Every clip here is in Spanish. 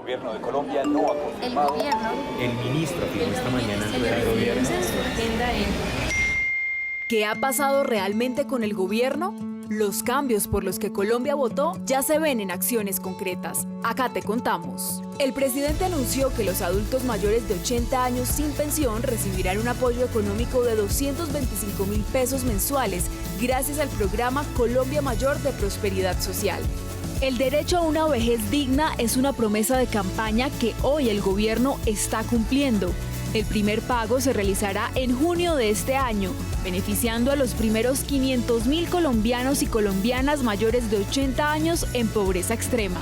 gobierno de Colombia no ha confirmado. El ministro afirmó esta mañana en rueda de gobierno. ¿Qué ha pasado realmente con el gobierno? Los cambios por los que Colombia votó ya se ven en acciones concretas. Acá te contamos. El presidente anunció que los adultos mayores de 80 años sin pensión recibirán un apoyo económico de 225.000 pesos mensuales gracias al programa Colombia Mayor de Prosperidad Social. El derecho a una vejez digna es una promesa de campaña que hoy el gobierno está cumpliendo. El primer pago se realizará en junio de este año, beneficiando a los primeros 500.000 colombianos y colombianas mayores de 80 años en pobreza extrema.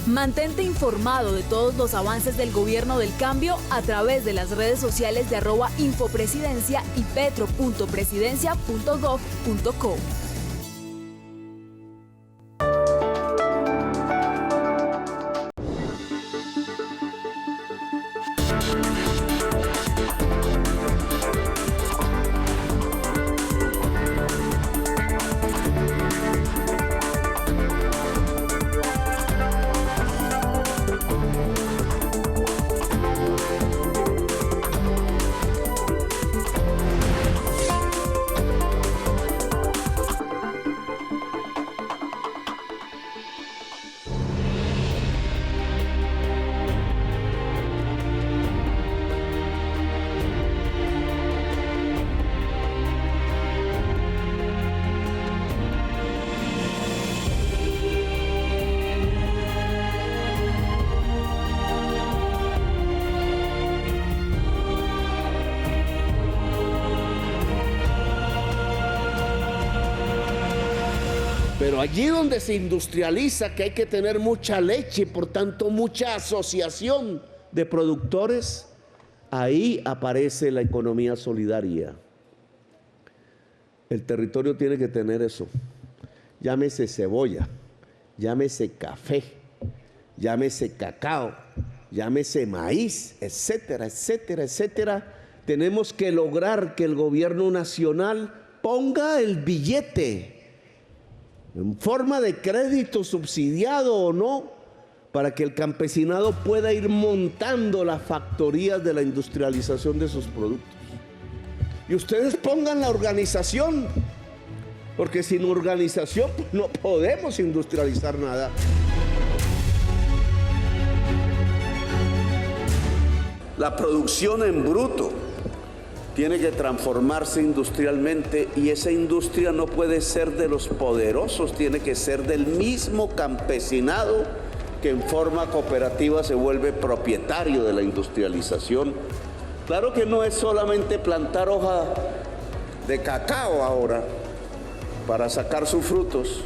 Mantente informado de todos los avances del Gobierno del Cambio a través de las redes sociales de @infopresidencia y petro.presidencia.gov.co. Pero allí donde se industrializa, que hay que tener mucha leche, por tanto mucha asociación de productores, ahí aparece la economía solidaria. El territorio tiene que tener eso. Llámese cebolla, llámese café, llámese cacao, llámese maíz, etcétera, etcétera, etcétera. Tenemos que lograr que el gobierno nacional ponga el billete en forma de crédito subsidiado o no, para que el campesinado pueda ir montando las factorías de la industrialización de sus productos. Y ustedes pongan la organización, porque sin organización no podemos industrializar nada. La producción en bruto tiene que transformarse industrialmente, y esa industria no puede ser de los poderosos, tiene que ser del mismo campesinado que en forma cooperativa se vuelve propietario de la industrialización. Claro que no es solamente plantar hoja de cacao ahora para sacar sus frutos,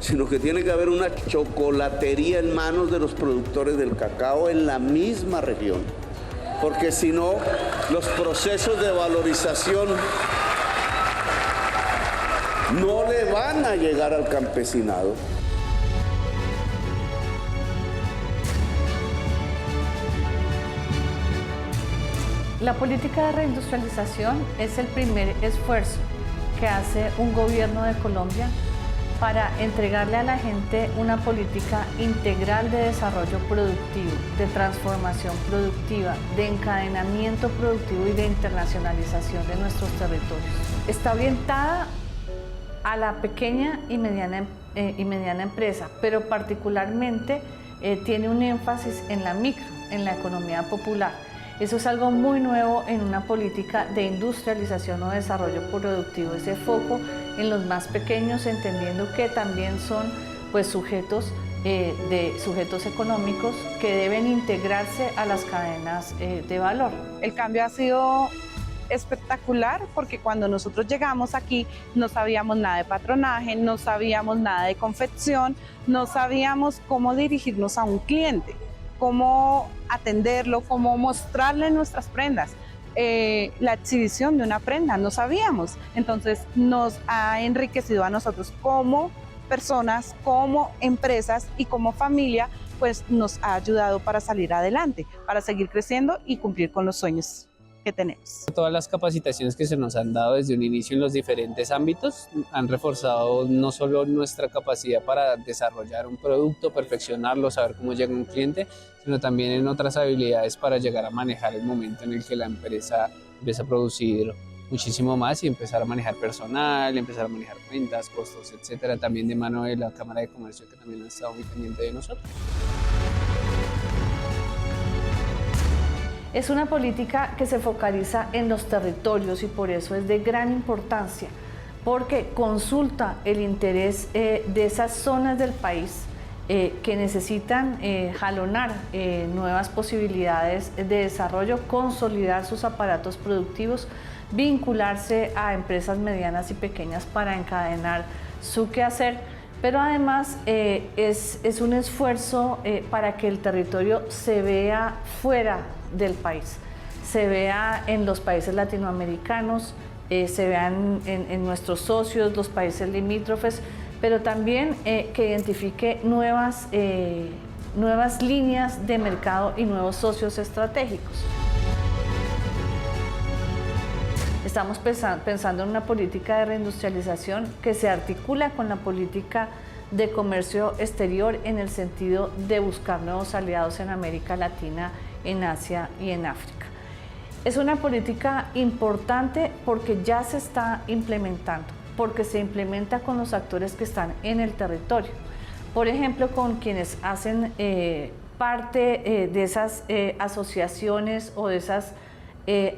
sino que tiene que haber una chocolatería en manos de los productores del cacao en la misma región. Porque si no, los procesos de valorización no le van a llegar al campesinado. La política de reindustrialización es el primer esfuerzo que hace un gobierno de Colombia para entregarle a la gente una política integral de desarrollo productivo, de transformación productiva, de encadenamiento productivo y de internacionalización de nuestros territorios. Está orientada a la pequeña y mediana empresa, pero particularmente tiene un énfasis en la micro, en la economía popular. Eso es algo muy nuevo en una política de industrialización o desarrollo productivo, ese foco en los más pequeños, entendiendo que también son sujetos económicos que deben integrarse a las cadenas de valor. El cambio ha sido espectacular porque cuando nosotros llegamos aquí no sabíamos nada de patronaje, no sabíamos nada de confección, no sabíamos cómo dirigirnos a un cliente, cómo atenderlo, cómo mostrarle nuestras prendas. La exhibición de una prenda, no sabíamos. Entonces nos ha enriquecido a nosotros como personas, como empresas y como familia, pues nos ha ayudado para salir adelante, para seguir creciendo y cumplir con los sueños. que tenemos. Todas las capacitaciones que se nos han dado desde un inicio en los diferentes ámbitos han reforzado no solo nuestra capacidad para desarrollar un producto, perfeccionarlo, saber cómo llega un cliente, sino también en otras habilidades para llegar a manejar el momento en el que la empresa empieza a producir muchísimo más y empezar a manejar personal, empezar a manejar cuentas, costos, etcétera, también de mano de la Cámara de Comercio, que también ha estado muy pendiente de nosotros. Es una política que se focaliza en los territorios y por eso es de gran importancia, porque consulta el interés de esas zonas del país que necesitan jalonar nuevas posibilidades de desarrollo, consolidar sus aparatos productivos, vincularse a empresas medianas y pequeñas para encadenar su quehacer, pero además es un esfuerzo para que el territorio se vea fuera del país, se vea en los países latinoamericanos, se vean en nuestros socios, los países limítrofes, pero también que identifique nuevas líneas de mercado y nuevos socios estratégicos. Estamos pensando en una política de reindustrialización que se articula con la política de comercio exterior en el sentido de buscar nuevos aliados en América Latina, en Asia y en África. Es una política importante porque ya se está implementando, porque se implementa con los actores que están en el territorio. Por ejemplo, con quienes hacen parte de esas asociaciones o de esas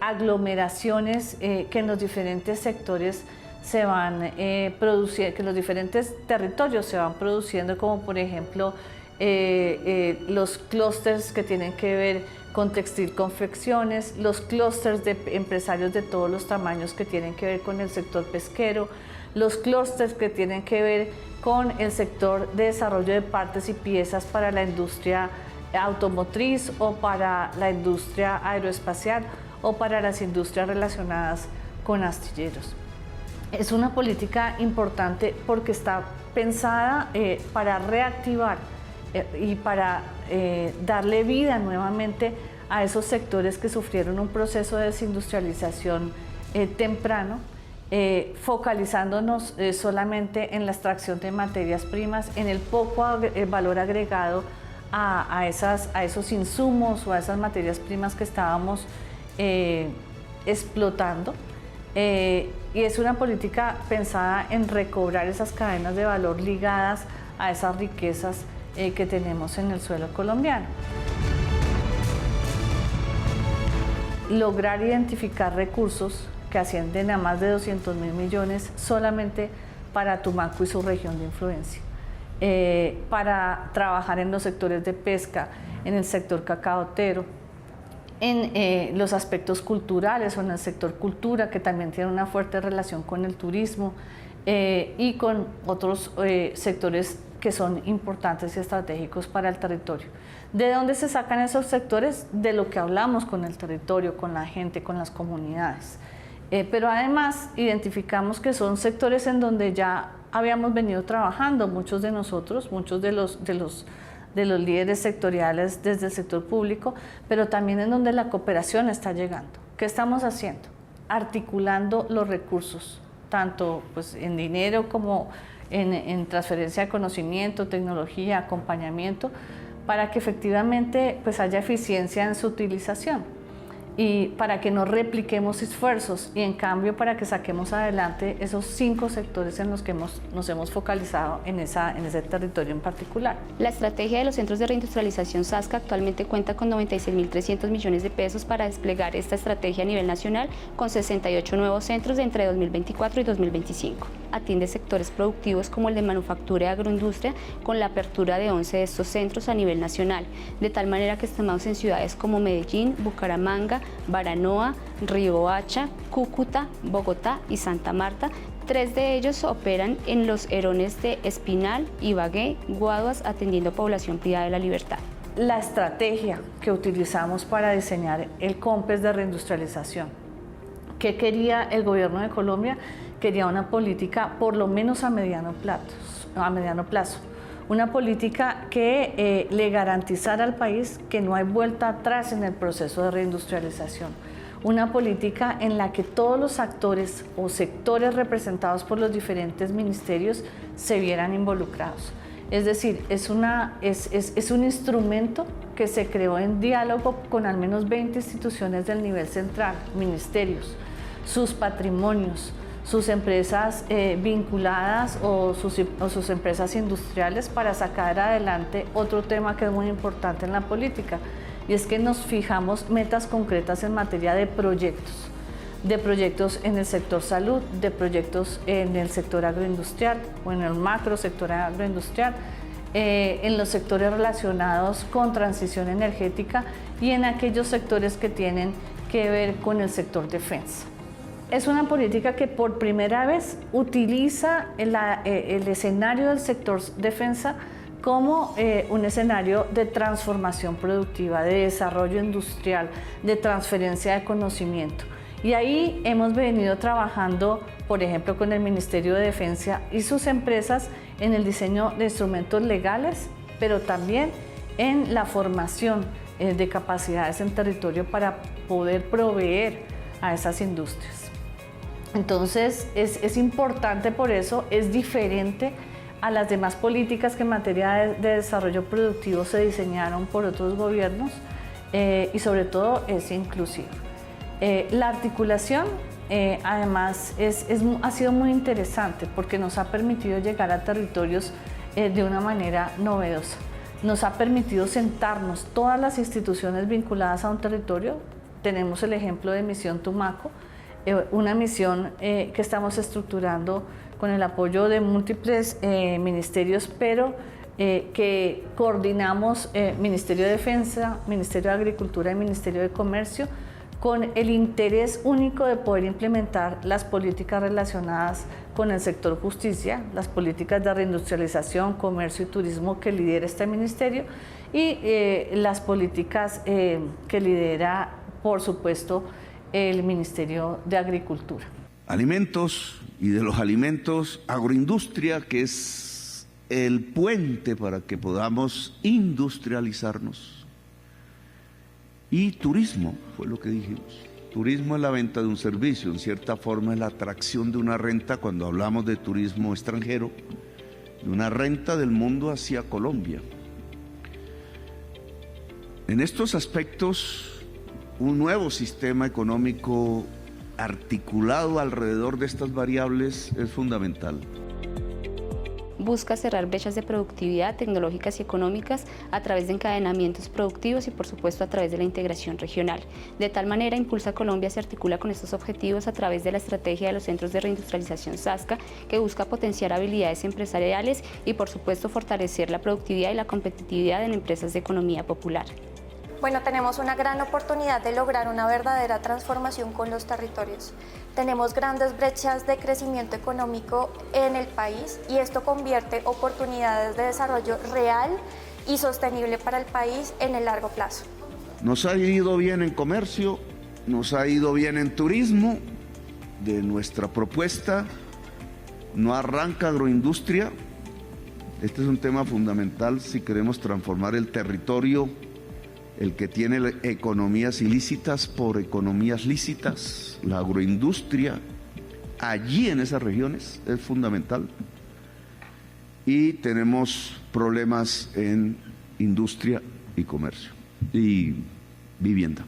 aglomeraciones que en los diferentes sectores se van produciendo, que en los diferentes territorios se van produciendo, como por ejemplo los clústeres que tienen que ver con textil confecciones, los clústeres de empresarios de todos los tamaños que tienen que ver con el sector pesquero, los clústeres que tienen que ver con el sector de desarrollo de partes y piezas para la industria automotriz o para la industria aeroespacial o para las industrias relacionadas con astilleros. Es una política importante porque está pensada para reactivar y para darle vida nuevamente a esos sectores que sufrieron un proceso de desindustrialización temprano, focalizándonos solamente en la extracción de materias primas, en el poco valor agregado a esos insumos o a esas materias primas que estábamos explotando. Y es una política pensada en recobrar esas cadenas de valor ligadas a esas riquezas que tenemos en el suelo colombiano. Lograr identificar recursos que ascienden a más de 200.000 millones solamente para Tumaco y su región de influencia, para trabajar en los sectores de pesca, en el sector cacaotero, en los aspectos culturales o en el sector cultura, que también tiene una fuerte relación con el turismo y con otros sectores que son importantes y estratégicos para el territorio. ¿De dónde se sacan esos sectores? De lo que hablamos con el territorio, con la gente, con las comunidades. Pero además identificamos que son sectores en donde ya habíamos venido trabajando muchos de nosotros, muchos de los líderes sectoriales desde el sector público, pero también en donde la cooperación está llegando. ¿Qué estamos haciendo? Articulando los recursos, tanto pues, en dinero como en transferencia de conocimiento, tecnología, acompañamiento, para que efectivamente pues, haya eficiencia en su utilización y para que no repliquemos esfuerzos y en cambio para que saquemos adelante esos 5 sectores en los que nos hemos focalizado en ese territorio en particular. La estrategia de los centros de reindustrialización SASCA actualmente cuenta con 96.300 millones de pesos para desplegar esta estrategia a nivel nacional con 68 nuevos centros entre 2024 y 2025. Atiende sectores productivos como el de manufactura y agroindustria con la apertura de 11 de estos centros a nivel nacional, de tal manera que estamos en ciudades como Medellín, Bucaramanga, Baranoa, Riohacha, Cúcuta, Bogotá y Santa Marta. 3 de ellos operan en los erones de Espinal, Ibagué, Guaduas, atendiendo población privada de la libertad. La estrategia que utilizamos para diseñar el COMPES de reindustrialización. ¿Qué quería el gobierno de Colombia? Quería una política por lo menos a mediano plazo. Una política que le garantizara al país que no hay vuelta atrás en el proceso de reindustrialización. una política en la que todos los actores o sectores representados por los diferentes ministerios se vieran involucrados. Es decir, es un instrumento que se creó en diálogo con al menos 20 instituciones del nivel central, ministerios, sus patrimonios, sus empresas vinculadas o sus empresas industriales, para sacar adelante otro tema que es muy importante en la política, y es que nos fijamos metas concretas en materia de proyectos en el sector salud, de proyectos en el sector agroindustrial o en el macro sector agroindustrial, en los sectores relacionados con transición energética y en aquellos sectores que tienen que ver con el sector defensa. Es una política que por primera vez utiliza el escenario del sector defensa como un escenario de transformación productiva, de desarrollo industrial, de transferencia de conocimiento. Y ahí hemos venido trabajando, por ejemplo, con el Ministerio de Defensa y sus empresas en el diseño de instrumentos legales, pero también en la formación de capacidades en territorio para poder proveer a esas industrias. Entonces, es importante por eso, es diferente a las demás políticas que en materia de desarrollo productivo se diseñaron por otros gobiernos y sobre todo es inclusiva. La articulación además ha sido muy interesante porque nos ha permitido llegar a territorios de una manera novedosa. Nos ha permitido sentarnos todas las instituciones vinculadas a un territorio. Tenemos el ejemplo de Misión Tumaco, una misión que estamos estructurando con el apoyo de múltiples ministerios, pero que coordinamos Ministerio de Defensa, Ministerio de Agricultura y Ministerio de Comercio, con el interés único de poder implementar las políticas relacionadas con el sector justicia, las políticas de reindustrialización, comercio y turismo que lidera este ministerio y las políticas que lidera, por supuesto, el Ministerio de Agricultura. Alimentos y de los alimentos, agroindustria, que es el puente para que podamos industrializarnos. Y turismo, fue lo que dijimos. Turismo es la venta de un servicio, en cierta forma es la atracción de una renta cuando hablamos de turismo extranjero, de una renta del mundo hacia Colombia. En estos aspectos, un nuevo sistema económico articulado alrededor de estas variables es fundamental. Busca cerrar brechas de productividad tecnológicas y económicas a través de encadenamientos productivos y por supuesto a través de la integración regional. De tal manera, Impulsa Colombia se articula con estos objetivos a través de la estrategia de los centros de reindustrialización SASCA, que busca potenciar habilidades empresariales y por supuesto fortalecer la productividad y la competitividad en empresas de economía popular. Bueno, tenemos una gran oportunidad de lograr una verdadera transformación con los territorios. Tenemos grandes brechas de crecimiento económico en el país y esto convierte oportunidades de desarrollo real y sostenible para el país en el largo plazo. Nos ha ido bien en comercio, nos ha ido bien en turismo. De nuestra propuesta no arranca agroindustria. Este es un tema fundamental si queremos transformar el territorio, el que tiene economías ilícitas por economías lícitas. La agroindustria allí en esas regiones es fundamental. Y tenemos problemas en industria y comercio y vivienda.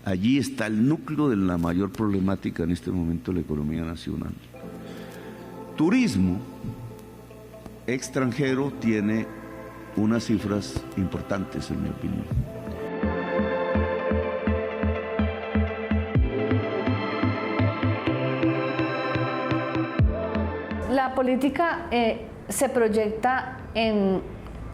Allí está el núcleo de la mayor problemática en este momento de la economía nacional. Turismo extranjero tiene unas cifras importantes, en mi opinión. La política se proyecta en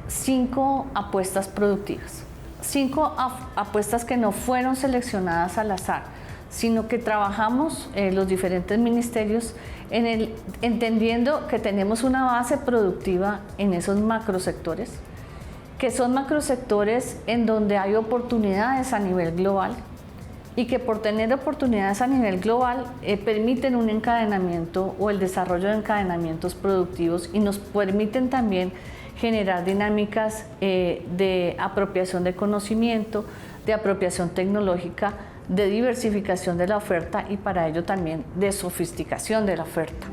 5 apuestas productivas, 5 apuestas que no fueron seleccionadas al azar, sino que trabajamos los diferentes ministerios entendiendo que tenemos una base productiva en esos macrosectores, que son macrosectores en donde hay oportunidades a nivel global y que por tener oportunidades a nivel global permiten un encadenamiento o el desarrollo de encadenamientos productivos y nos permiten también generar dinámicas de apropiación de conocimiento, de apropiación tecnológica de diversificación de la oferta y para ello también de sofisticación de la oferta.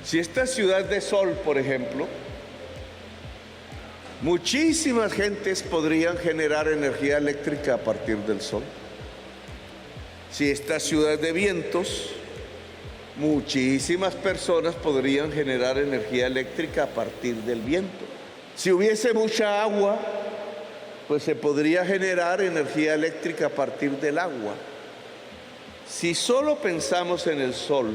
Si esta ciudad de sol, por ejemplo, muchísimas gentes podrían generar energía eléctrica a partir del sol. Si esta ciudad de vientos, muchísimas personas podrían generar energía eléctrica a partir del viento. Si hubiese mucha agua, pues se podría generar energía eléctrica a partir del agua. Si solo pensamos en el sol,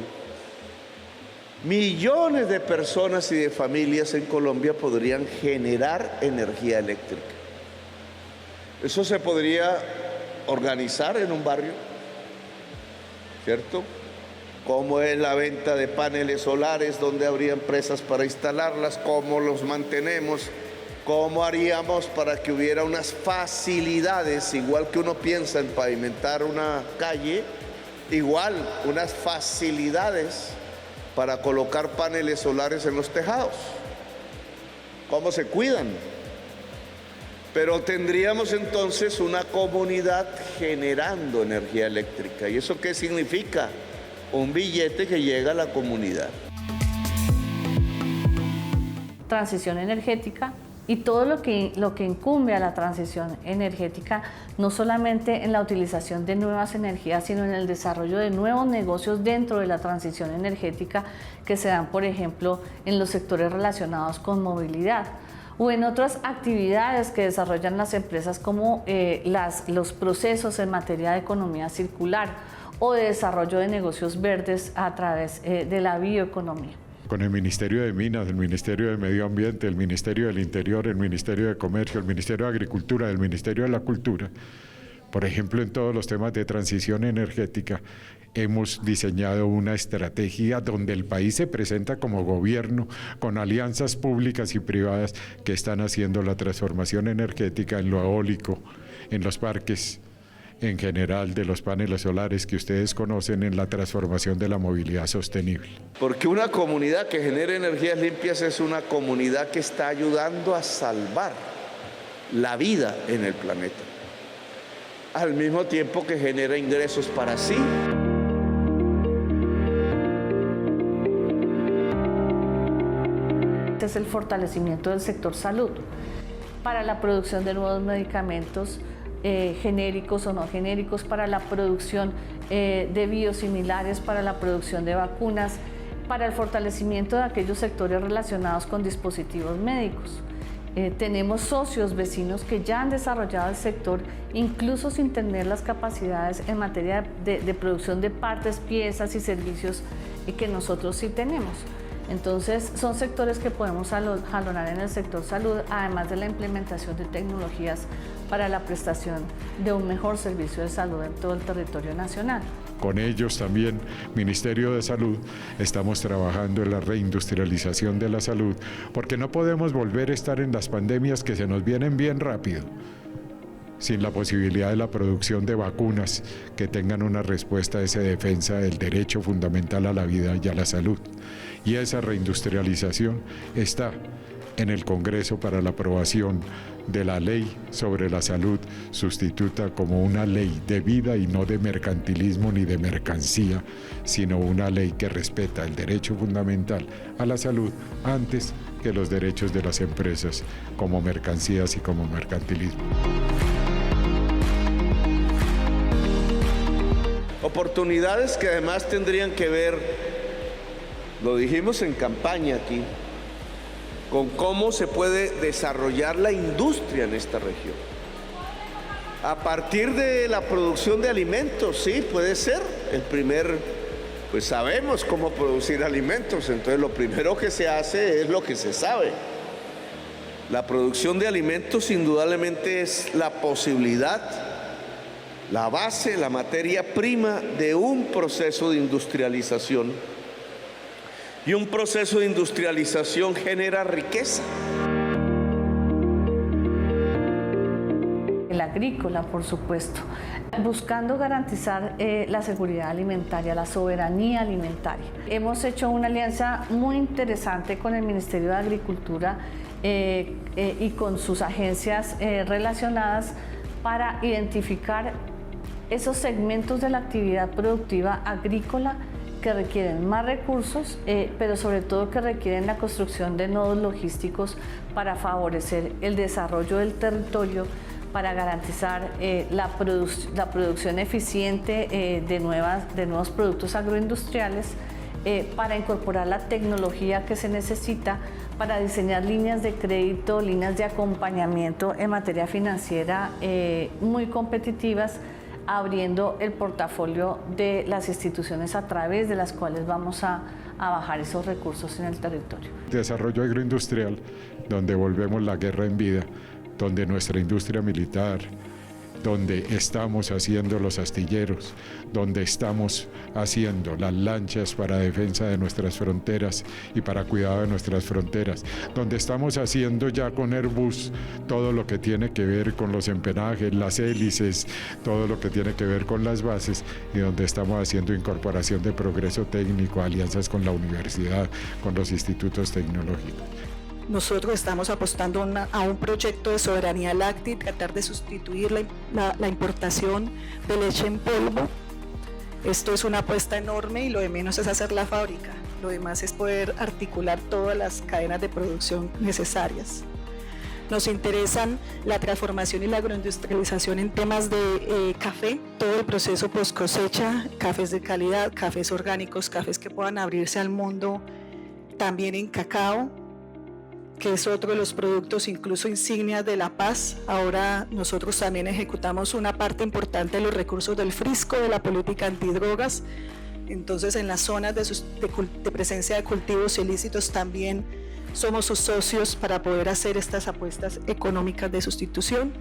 millones de personas y de familias en Colombia podrían generar energía eléctrica. Eso se podría organizar en un barrio, ¿cierto? ¿Cómo es la venta de paneles solares? ¿Dónde habría empresas para instalarlas? ¿Cómo los mantenemos? ¿Cómo haríamos para que hubiera unas facilidades, igual que uno piensa en pavimentar una calle, igual unas facilidades para colocar paneles solares en los tejados? ¿Cómo se cuidan? Pero tendríamos entonces una comunidad generando energía eléctrica. ¿Y eso qué significa? Un billete que llega a la comunidad. Transición energética y todo lo que incumbe a la transición energética, no solamente en la utilización de nuevas energías, sino en el desarrollo de nuevos negocios dentro de la transición energética que se dan, por ejemplo, en los sectores relacionados con movilidad o en otras actividades que desarrollan las empresas como los procesos en materia de economía circular o de desarrollo de negocios verdes a través de la bioeconomía. Con el Ministerio de Minas, el Ministerio de Medio Ambiente, el Ministerio del Interior, el Ministerio de Comercio, el Ministerio de Agricultura, el Ministerio de la Cultura, por ejemplo, en todos los temas de transición energética, hemos diseñado una estrategia donde el país se presenta como gobierno con alianzas públicas y privadas que están haciendo la transformación energética en lo eólico, en los parques, en general de los paneles solares que ustedes conocen, en la transformación de la movilidad sostenible. Porque una comunidad que genere energías limpias es una comunidad que está ayudando a salvar la vida en el planeta, al mismo tiempo que genera ingresos para sí. Este es el fortalecimiento del sector salud para la producción de nuevos medicamentos genéricos o no genéricos, para la producción de biosimilares, para la producción de vacunas, para el fortalecimiento de aquellos sectores relacionados con dispositivos médicos. Tenemos socios vecinos que ya han desarrollado el sector, incluso sin tener las capacidades en materia de producción de partes, piezas y servicios que nosotros sí tenemos. Entonces, son sectores que podemos jalonar en el sector salud, además de la implementación de tecnologías para la prestación de un mejor servicio de salud en todo el territorio nacional. Con ellos también, Ministerio de Salud, estamos trabajando en la reindustrialización de la salud, porque no podemos volver a estar en las pandemias que se nos vienen bien rápido, sin la posibilidad de la producción de vacunas que tengan una respuesta a esa defensa del derecho fundamental a la vida y a la salud. Y esa reindustrialización está en el Congreso para la aprobación de la ley sobre la salud sustituta como una ley de vida y no de mercantilismo ni de mercancía, sino una ley que respeta el derecho fundamental a la salud antes que los derechos de las empresas como mercancías y como mercantilismo. Oportunidades que además tendrían que ver, lo dijimos en campaña aquí, con cómo se puede desarrollar la industria en esta región. A partir de la producción de alimentos, sí, puede ser el primer, pues sabemos cómo producir alimentos, entonces lo primero que se hace es lo que se sabe. La producción de alimentos indudablemente es la posibilidad, la base, la materia prima de un proceso de industrialización. Y un proceso de industrialización genera riqueza. El agrícola, por supuesto, buscando garantizar la seguridad alimentaria, la soberanía alimentaria. Hemos hecho una alianza muy interesante con el Ministerio de Agricultura y con sus agencias relacionadas para identificar esos segmentos de la actividad productiva agrícola que requieren más recursos, pero sobre todo que requieren la construcción de nodos logísticos para favorecer el desarrollo del territorio, para garantizar la producción eficiente de nuevos productos agroindustriales, para incorporar la tecnología que se necesita para diseñar líneas de crédito, líneas de acompañamiento en materia financiera muy competitivas, abriendo el portafolio de las instituciones a través de las cuales vamos a bajar esos recursos en el territorio. Desarrollo agroindustrial, donde volvemos la guerra en vida, donde nuestra industria militar, donde estamos haciendo los astilleros, donde estamos haciendo las lanchas para defensa de nuestras fronteras y para cuidado de nuestras fronteras, donde estamos haciendo ya con Airbus todo lo que tiene que ver con los empenajes, las hélices, todo lo que tiene que ver con las bases, y donde estamos haciendo incorporación de progreso técnico, alianzas con la universidad, con los institutos tecnológicos. Nosotros estamos apostando a un proyecto de soberanía láctea, tratar de sustituir la importación de leche en polvo. Esto es una apuesta enorme y lo de menos es hacer la fábrica. Lo demás es poder articular todas las cadenas de producción necesarias. Nos interesan la transformación y la agroindustrialización en temas de café, todo el proceso post cosecha, cafés de calidad, cafés orgánicos, cafés que puedan abrirse al mundo, también en cacao, que es otro de los productos incluso insignias de La Paz. Ahora nosotros también ejecutamos una parte importante de los recursos del Frisco, de la política antidrogas. Entonces en las zonas de presencia de cultivos ilícitos también somos sus socios para poder hacer estas apuestas económicas de sustitución.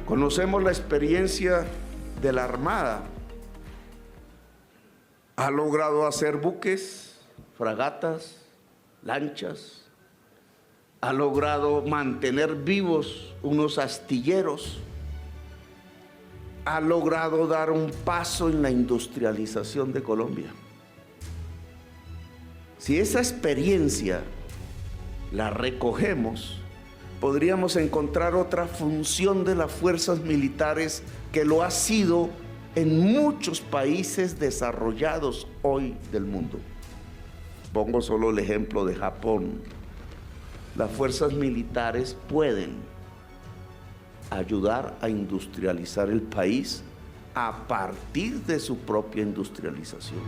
Conocemos la experiencia de la Armada. Ha logrado hacer buques, fragatas, lanchas, ha logrado mantener vivos unos astilleros, ha logrado dar un paso en la industrialización de Colombia. Si esa experiencia la recogemos, podríamos encontrar otra función de las fuerzas militares que lo ha sido en muchos países desarrollados hoy del mundo. Pongo solo el ejemplo de Japón. Las fuerzas militares pueden ayudar a industrializar el país a partir de su propia industrialización.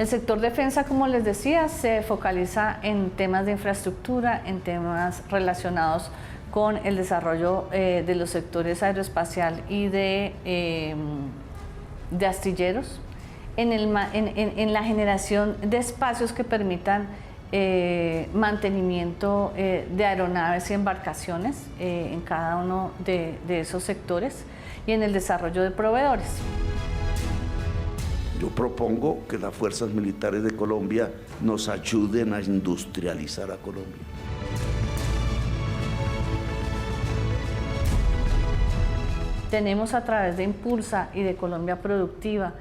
El sector defensa, como les decía, se focaliza en temas de infraestructura, en temas relacionados con el desarrollo de los sectores aeroespacial y de astilleros, en la generación de espacios que permitan mantenimiento de aeronaves y embarcaciones en cada uno de esos sectores, y en el desarrollo de proveedores. Yo propongo que las fuerzas militares de Colombia nos ayuden a industrializar a Colombia. Tenemos a través de Impulsa y de Colombia Productiva,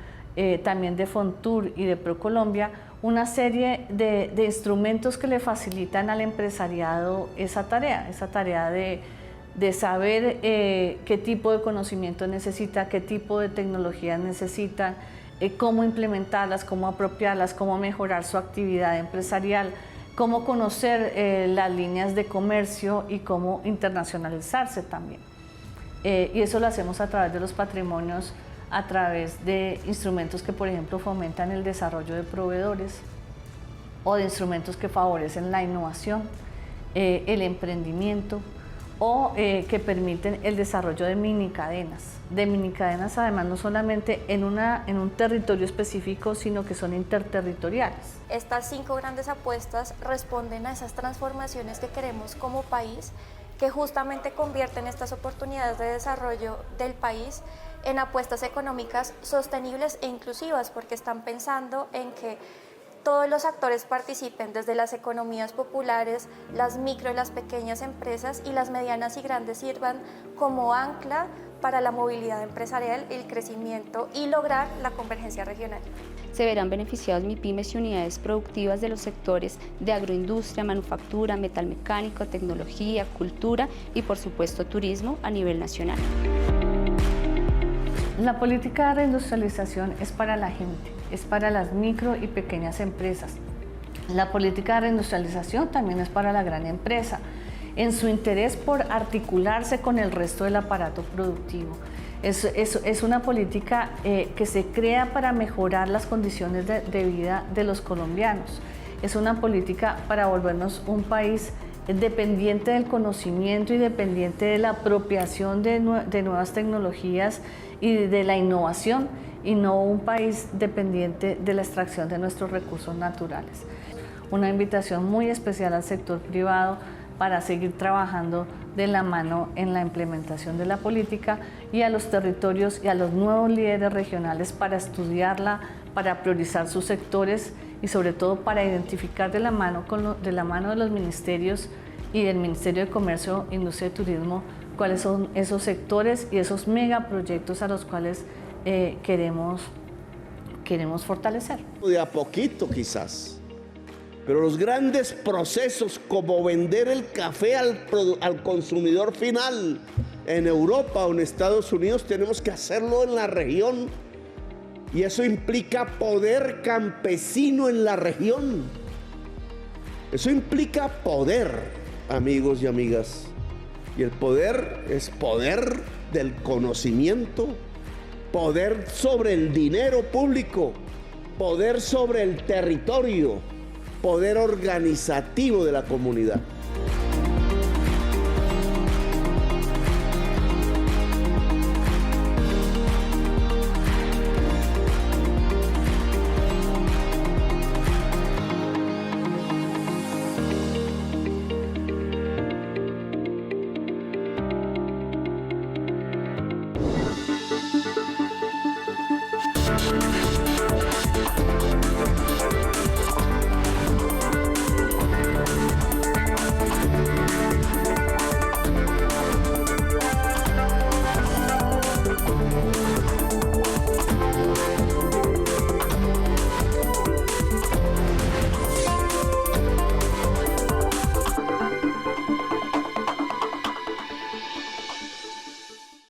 también de Fontur y de ProColombia, una serie de instrumentos que le facilitan al empresariado esa tarea de saber qué tipo de conocimiento necesita, qué tipo de tecnologías necesitan, cómo implementarlas, cómo apropiarlas, cómo mejorar su actividad empresarial, cómo conocer las líneas de comercio y cómo internacionalizarse también. Y eso lo hacemos a través de los patrimonios, a través de instrumentos que, por ejemplo, fomentan el desarrollo de proveedores o de instrumentos que favorecen la innovación, el emprendimiento o que permiten el desarrollo de minicadenas. De minicadenas, además, no solamente en un territorio específico, sino que son interterritoriales. Estas 5 grandes apuestas responden a esas transformaciones que queremos como país, que justamente convierten estas oportunidades de desarrollo del país en apuestas económicas sostenibles e inclusivas, porque están pensando en que todos los actores participen, desde las economías populares, las micro y las pequeñas empresas, y las medianas y grandes sirvan como ancla para la movilidad empresarial, el crecimiento y lograr la convergencia regional. Se verán beneficiados MIPYMES y unidades productivas de los sectores de agroindustria, manufactura, metalmecánico, tecnología, cultura y por supuesto turismo a nivel nacional. La política de reindustrialización es para la gente, es para las micro y pequeñas empresas. La política de reindustrialización también es para la gran empresa, en su interés por articularse con el resto del aparato productivo. Es una política que se crea para mejorar las condiciones de vida de los colombianos. Es una política para volvernos un país dependiente del conocimiento y dependiente de la apropiación de nuevas tecnologías y de la innovación, y no un país dependiente de la extracción de nuestros recursos naturales. Una invitación muy especial al sector privado para seguir trabajando de la mano en la implementación de la política, y a los territorios y a los nuevos líderes regionales para estudiarla, para priorizar sus sectores y sobre todo para identificar de la mano de los ministerios y del Ministerio de Comercio, Industria y Turismo cuáles son esos sectores y esos megaproyectos a los cuales queremos fortalecer. De a poquito quizás, pero los grandes procesos como vender el café al consumidor final en Europa o en Estados Unidos tenemos que hacerlo en la región, y eso implica poder campesino en la región. Eso implica poder, amigos y amigas, y el poder es poder del conocimiento, poder sobre el dinero público, poder sobre el territorio, poder organizativo de la comunidad.